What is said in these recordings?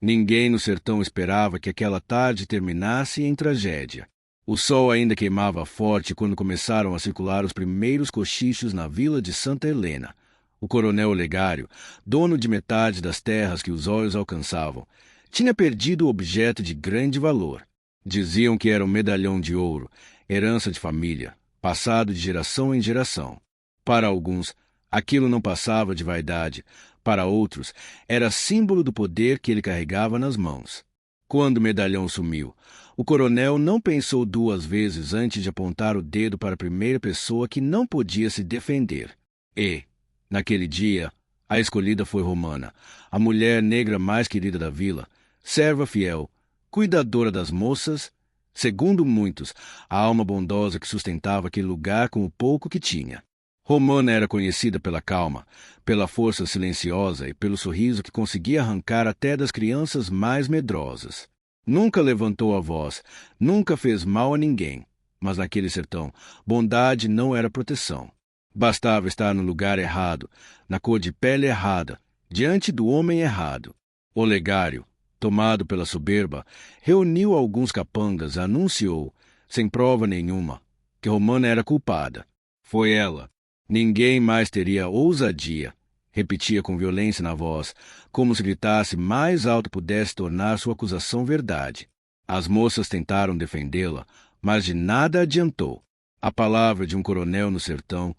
Ninguém no sertão esperava que aquela tarde terminasse em tragédia. O sol ainda queimava forte quando começaram a circular os primeiros cochichos na vila de Santa Helena. O coronel Olegário, dono de metade das terras que os olhos alcançavam, tinha perdido o objeto de grande valor. Diziam que era um medalhão de ouro, herança de família, passado de geração em geração. Para alguns, aquilo não passava de vaidade. Para outros, era símbolo do poder que ele carregava nas mãos. Quando o medalhão sumiu, o coronel não pensou duas vezes antes de apontar o dedo para a primeira pessoa que não podia se defender. E, naquele dia, a escolhida foi Romana, a mulher negra mais querida da vila, serva fiel, cuidadora das moças, segundo muitos, a alma bondosa que sustentava aquele lugar com o pouco que tinha. Romana era conhecida pela calma, pela força silenciosa e pelo sorriso que conseguia arrancar até das crianças mais medrosas. Nunca levantou a voz, nunca fez mal a ninguém, mas naquele sertão, bondade não era proteção. Bastava estar no lugar errado, na cor de pele errada, diante do homem errado. Olegário, tomado pela soberba, reuniu alguns capangas e anunciou, sem prova nenhuma, que Romana era culpada. Foi ela. Ninguém mais teria ousadia, repetia com violência na voz, como se gritasse mais alto pudesse tornar sua acusação verdade. As moças tentaram defendê-la, mas de nada adiantou. A palavra de um coronel no sertão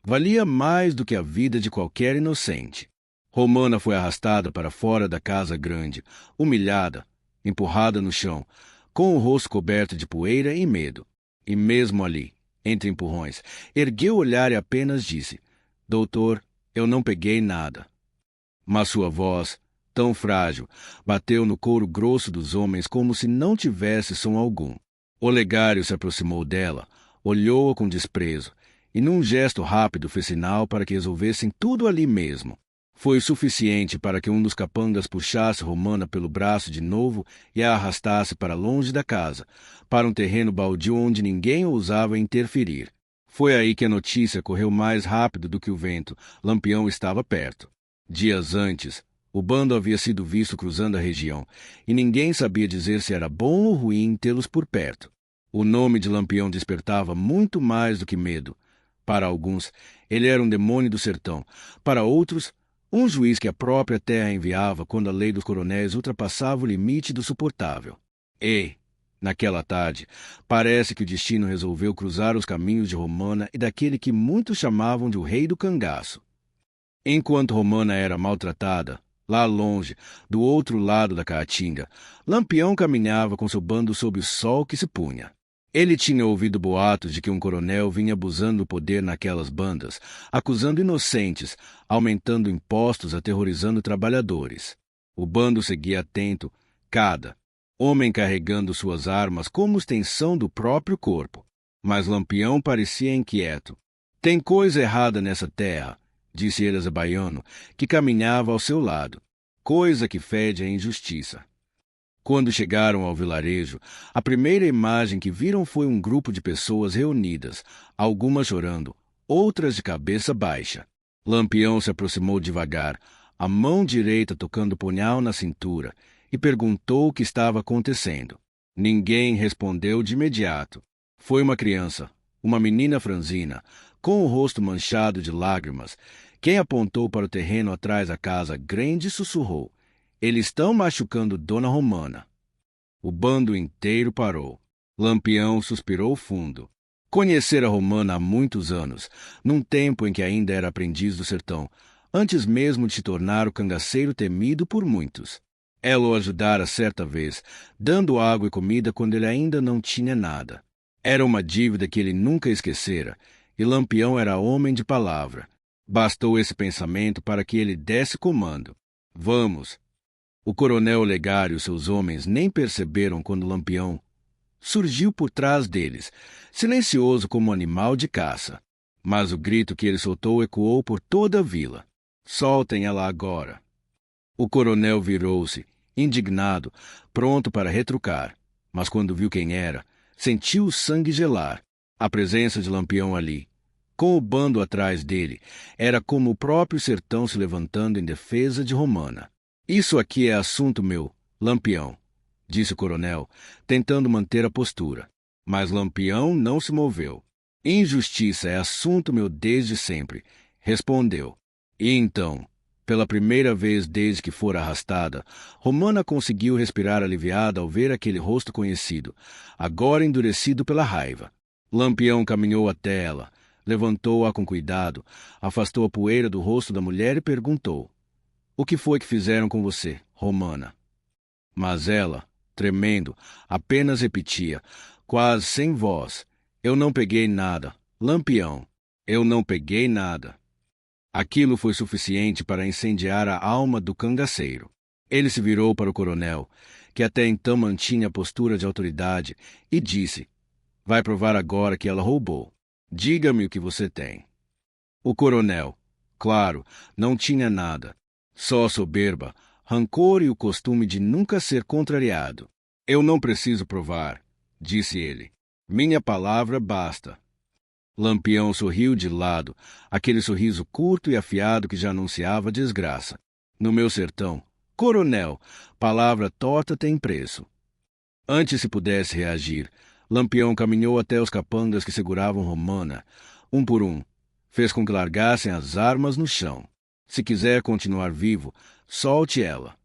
valia mais do que a vida de qualquer inocente. Romana foi arrastada para fora da casa grande, humilhada, empurrada no chão, com o rosto coberto de poeira e medo. E mesmo ali, entre empurrões, ergueu o olhar e apenas disse: "Doutor, eu não peguei nada." Mas sua voz, tão frágil, bateu no couro grosso dos homens como se não tivesse som algum. Olegário se aproximou dela, olhou-a com desprezo, e num gesto rápido fez sinal para que resolvessem tudo ali mesmo. Foi suficiente para que um dos capangas puxasse Romana pelo braço de novo e a arrastasse para longe da casa, para um terreno baldio onde ninguém ousava interferir. Foi aí que a notícia correu mais rápido do que o vento. Lampião estava perto. Dias antes, o bando havia sido visto cruzando a região, e ninguém sabia dizer se era bom ou ruim tê-los por perto. O nome de Lampião despertava muito mais do que medo. Para alguns, ele era um demônio do sertão. Para outros, um juiz que a própria terra enviava quando a lei dos coronéis ultrapassava o limite do suportável. E, naquela tarde, parece que o destino resolveu cruzar os caminhos de Romana e daquele que muitos chamavam de o Rei do Cangaço. Enquanto Romana era maltratada, lá longe, do outro lado da caatinga, Lampião caminhava com seu bando sob o sol que se punha. Ele tinha ouvido boatos de que um coronel vinha abusando do poder naquelas bandas, acusando inocentes, aumentando impostos, aterrorizando trabalhadores. O bando seguia atento, cada homem carregando suas armas como extensão do próprio corpo. Mas Lampião parecia inquieto. "Tem coisa errada nessa terra", disse ele a Zabaiano, que caminhava ao seu lado. "Coisa que fede a injustiça." Quando chegaram ao vilarejo, a primeira imagem que viram foi um grupo de pessoas reunidas, algumas chorando, outras de cabeça baixa. Lampião se aproximou devagar, a mão direita tocando o punhal na cintura, e perguntou o que estava acontecendo. Ninguém respondeu de imediato. Foi uma criança, uma menina franzina, com o rosto manchado de lágrimas. Quem apontou para o terreno atrás da casa grande sussurrou: "Eles estão machucando Dona Romana." O bando inteiro parou. Lampião suspirou fundo. Conhecera Romana há muitos anos, num tempo em que ainda era aprendiz do sertão, antes mesmo de se tornar o cangaceiro temido por muitos. Ela o ajudara certa vez, dando água e comida quando ele ainda não tinha nada. Era uma dívida que ele nunca esquecera, e Lampião era homem de palavra. Bastou esse pensamento para que ele desse comando: "Vamos." O coronel Olegário e seus homens nem perceberam quando Lampião surgiu por trás deles, silencioso como um animal de caça. Mas o grito que ele soltou ecoou por toda a vila: "Soltem ela agora." O coronel virou-se, indignado, pronto para retrucar, mas quando viu quem era, sentiu o sangue gelar. A presença de Lampião ali, com o bando atrás dele, era como o próprio sertão se levantando em defesa de Romana. Isso aqui é assunto meu, Lampião, disse o coronel, tentando manter a postura. Mas Lampião não se moveu. Injustiça é assunto meu desde sempre, respondeu. E então, pela primeira vez desde que fora arrastada, Romana conseguiu respirar aliviada ao ver aquele rosto conhecido, agora endurecido pela raiva. Lampião caminhou até ela, levantou-a com cuidado, afastou a poeira do rosto da mulher e perguntou: "O que foi que fizeram com você, Romana?" Mas ela, tremendo, apenas repetia, quase sem voz: "Eu não peguei nada, Lampião. Eu não peguei nada." Aquilo foi suficiente para incendiar a alma do cangaceiro. Ele se virou para o coronel, que até então mantinha a postura de autoridade, e disse: "Vai provar agora que ela roubou. Diga-me o que você tem." O coronel, claro, não tinha nada. Só soberba, rancor e o costume de nunca ser contrariado. "Eu não preciso provar", disse ele. "Minha palavra basta." Lampião sorriu de lado, aquele sorriso curto e afiado que já anunciava desgraça. "No meu sertão, coronel, palavra torta tem preço." Antes se pudesse reagir, Lampião caminhou até os capangas que seguravam Romana. Um por um, fez com que largassem as armas no chão. "Se quiser continuar vivo, solte ela."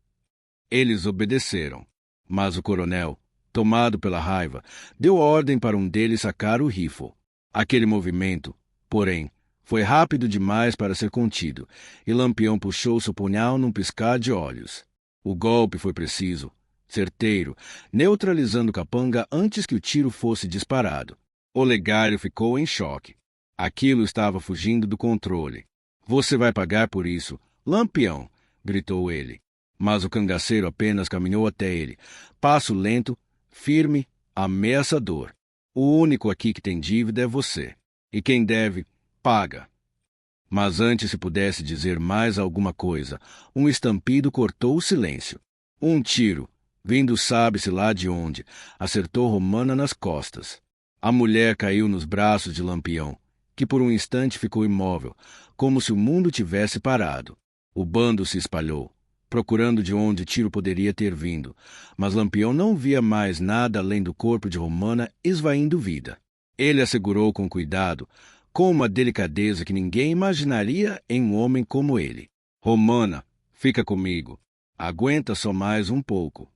Eles obedeceram, mas o coronel, tomado pela raiva, deu ordem para um deles sacar o rifle. Aquele movimento, porém, foi rápido demais para ser contido, e Lampião puxou seu punhal num piscar de olhos. O golpe foi preciso, certeiro, neutralizando o capanga antes que o tiro fosse disparado. Olegário ficou em choque. Aquilo estava fugindo do controle. "Você vai pagar por isso, Lampião!" gritou ele. Mas o cangaceiro apenas caminhou até ele, passo lento, firme, ameaçador. "O único aqui que tem dívida é você. E quem deve, paga." Mas antes se pudesse dizer mais alguma coisa, um estampido cortou o silêncio. Um tiro, vindo sabe-se lá de onde, acertou Romana nas costas. A mulher caiu nos braços de Lampião, que por um instante ficou imóvel, como se o mundo tivesse parado. O bando se espalhou, procurando de onde o tiro poderia ter vindo, mas Lampião não via mais nada além do corpo de Romana esvaindo vida. Ele a segurou com cuidado, com uma delicadeza que ninguém imaginaria em um homem como ele. "Romana, fica comigo. Aguenta só mais um pouco."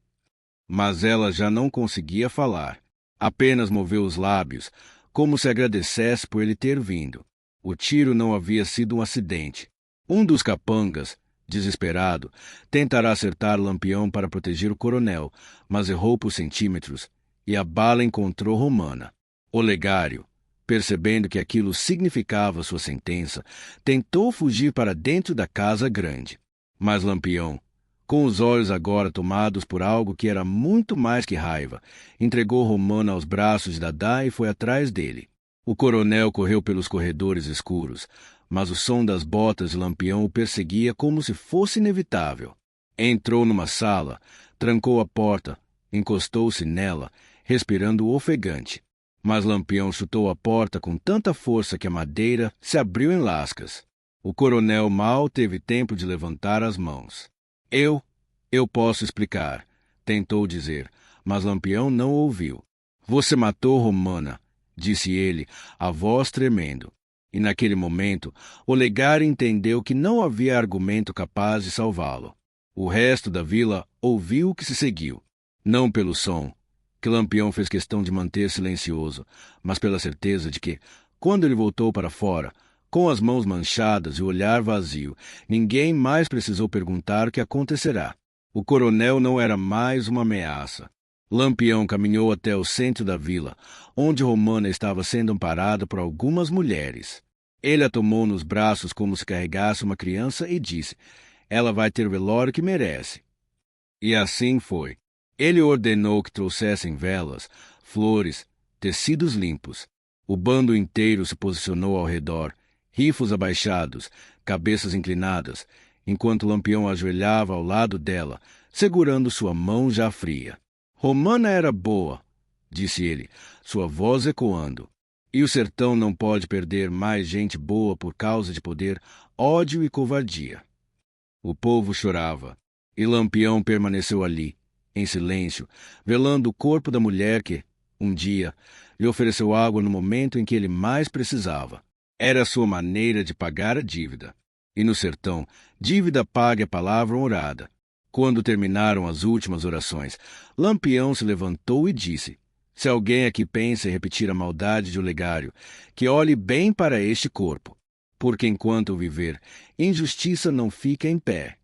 Mas ela já não conseguia falar. Apenas moveu os lábios, como se agradecesse por ele ter vindo. O tiro não havia sido um acidente. Um dos capangas, desesperado, tentará acertar Lampião para proteger o coronel, mas errou por centímetros, e a bala encontrou Romana. Olegário, percebendo que aquilo significava sua sentença, tentou fugir para dentro da casa grande. Mas Lampião, com os olhos agora tomados por algo que era muito mais que raiva, entregou Romana aos braços de Dadá e foi atrás dele. O coronel correu pelos corredores escuros, mas o som das botas de Lampião o perseguia como se fosse inevitável. Entrou numa sala, trancou a porta, encostou-se nela, respirando ofegante. Mas Lampião chutou a porta com tanta força que a madeira se abriu em lascas. O coronel mal teve tempo de levantar as mãos. Eu posso explicar, tentou dizer, mas Lampião não ouviu. "Você matou Romana", disse ele, a voz tremendo. E naquele momento, Olegário entendeu que não havia argumento capaz de salvá-lo. O resto da vila ouviu o que se seguiu, não pelo som, que Lampião fez questão de manter silencioso, mas pela certeza de que, quando ele voltou para fora, com as mãos manchadas e o olhar vazio, ninguém mais precisou perguntar o que acontecerá. O coronel não era mais uma ameaça. Lampião caminhou até o centro da vila, onde Romana estava sendo amparada por algumas mulheres. Ele a tomou nos braços como se carregasse uma criança e disse: "Ela vai ter o velório que merece." E assim foi. Ele ordenou que trouxessem velas, flores, tecidos limpos. O bando inteiro se posicionou ao redor, rifos abaixados, cabeças inclinadas, enquanto Lampião ajoelhava ao lado dela, segurando sua mão já fria. "Romana era boa", disse ele, sua voz ecoando. "E o sertão não pode perder mais gente boa por causa de poder, ódio e covardia." O povo chorava. E Lampião permaneceu ali, em silêncio, velando o corpo da mulher que, um dia, lhe ofereceu água no momento em que ele mais precisava. Era a sua maneira de pagar a dívida. E no sertão, dívida paga é palavra honrada. Quando terminaram as últimas orações, Lampião se levantou e disse: se alguém aqui pensa em repetir a maldade de Olegário, que olhe bem para este corpo, porque enquanto eu viver, injustiça não fica em pé.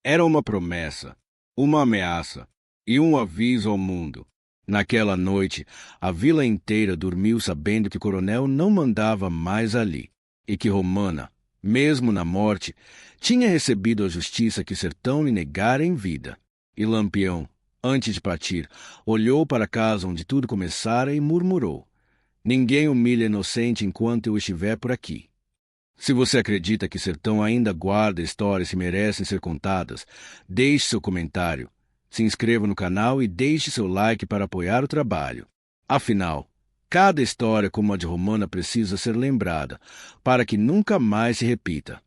Era uma promessa, uma ameaça e um aviso ao mundo. Naquela noite, a vila inteira dormiu sabendo que o coronel não mandava mais ali, e que Romana, mesmo na morte, tinha recebido a justiça que o sertão lhe negara em vida. E Lampião, antes de partir, olhou para a casa onde tudo começara e murmurou: ninguém humilha inocente enquanto eu estiver por aqui. Se você acredita que o sertão ainda guarda histórias que merecem ser contadas, deixe seu comentário, se inscreva no canal e deixe seu like para apoiar o trabalho. Afinal, cada história como a de Romana precisa ser lembrada, para que nunca mais se repita.